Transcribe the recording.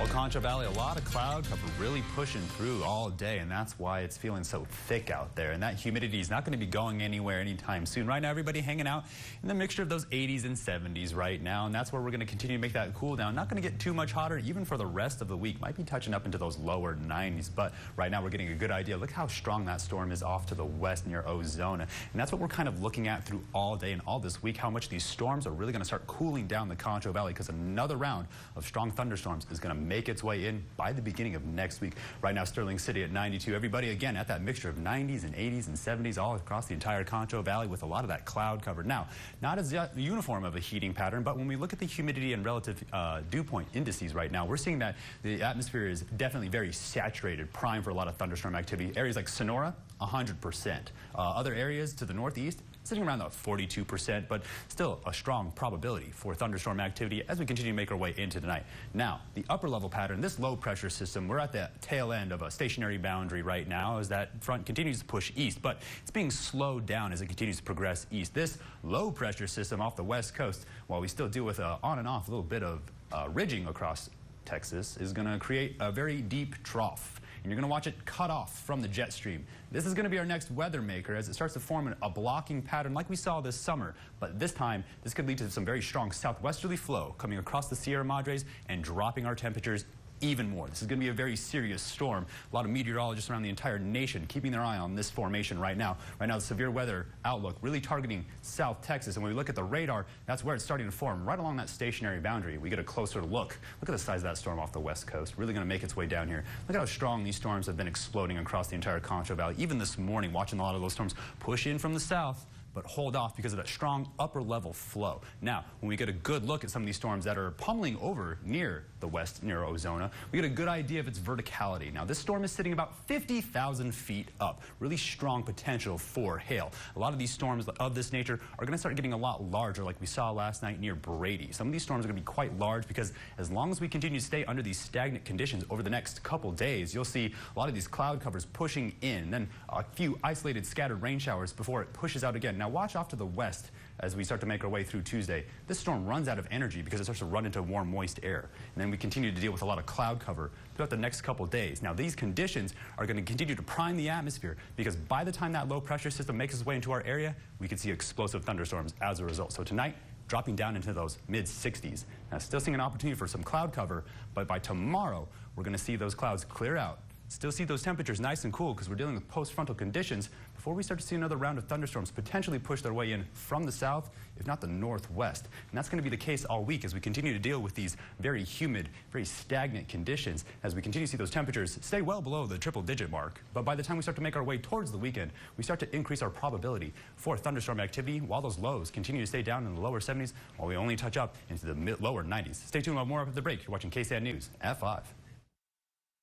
Well, Concho Valley, a lot of cloud cover really pushing through all day, and that's why it's feeling so thick out there. And that humidity is not going to be going anywhere anytime soon. Right now, everybody hanging out in the mixture of those 80s and 70s right now, and that's where we're going to continue to make that cool down. Not going to get too much hotter even for the rest of the week. Might be touching up into those lower 90s, but right now we're getting a good idea. Look how strong that storm is off to the west near Ozona. And that's what we're kind of looking at through all day and all this week, how much these storms are really going to start cooling down the Concho Valley, because another round of strong thunderstorms is going to make its way in by the beginning of next week. Right now, Sterling City at 92. Everybody, again, at that mixture of 90s and 80s and 70s all across the entire Concho Valley with a lot of that cloud cover. Now, not as uniform of a heating pattern, but when we look at the humidity and relative dew point indices right now, we're seeing that the atmosphere is definitely very saturated, prime for a lot of thunderstorm activity. Areas like Sonora, 100%. Other areas to the northeast, sitting around the 42%, but still a strong probability for thunderstorm activity as we continue to make our way into tonight. Now, the upper level pattern, this low pressure system, we're at the tail end of a stationary boundary right now as that front continues to push east, but it's being slowed down as it continues to progress east. This low pressure system off the west coast, while we still deal with on and off a little bit of ridging across Texas, is going to create a very deep trough. And you're going to watch it cut off from the jet stream. This is going to be our next weather maker as it starts to form a blocking pattern like we saw this summer. But this time, this could lead to some very strong southwesterly flow coming across the Sierra Madres and dropping our temperatures even more. This is going to be a very serious storm. A lot of meteorologists around the entire nation keeping their eye on this formation right now. Right now, the severe weather outlook really targeting South Texas. And when we look at the radar, that's where it's starting to form, right along that stationary boundary. We get a closer look. Look at the size of that storm off the west coast. Really going to make its way down here. Look at how strong these storms have been exploding across the entire Concho Valley. Even this morning, watching a lot of those storms push in from the south, but hold off because of that strong upper level flow. Now, when we get a good look at some of these storms that are pummeling over near the west, near Ozona, we get a good idea of its verticality. Now, this storm is sitting about 50,000 feet up. Really strong potential for hail. A lot of these storms of this nature are going to start getting a lot larger, like we saw last night near Brady. Some of these storms are going to be quite large because as long as we continue to stay under these stagnant conditions over the next couple days, you'll see a lot of these cloud covers pushing in, then a few isolated scattered rain showers before it pushes out again. Now watch off to the west as we start to make our way through Tuesday. This storm runs out of energy because it starts to run into warm, moist air. And then we continue to deal with a lot of cloud cover throughout the next couple days. Now, these conditions are going to continue to prime the atmosphere because by the time that low pressure system makes its way into our area, we could see explosive thunderstorms as a result. So tonight, dropping down into those mid-60s. Now, still seeing an opportunity for some cloud cover, but by tomorrow, we're going to see those clouds clear out. Still see those temperatures nice and cool because we're dealing with post-frontal conditions before we start to see another round of thunderstorms potentially push their way in from the south, if not the northwest. And that's going to be the case all week as we continue to deal with these very humid, very stagnant conditions as we continue to see those temperatures stay well below the triple-digit mark. But by the time we start to make our way towards the weekend, we start to increase our probability for thunderstorm activity while those lows continue to stay down in the lower 70s while we only touch up into the lower 90s. Stay tuned. We'll have more up at the break. You're watching KSAN News at 5.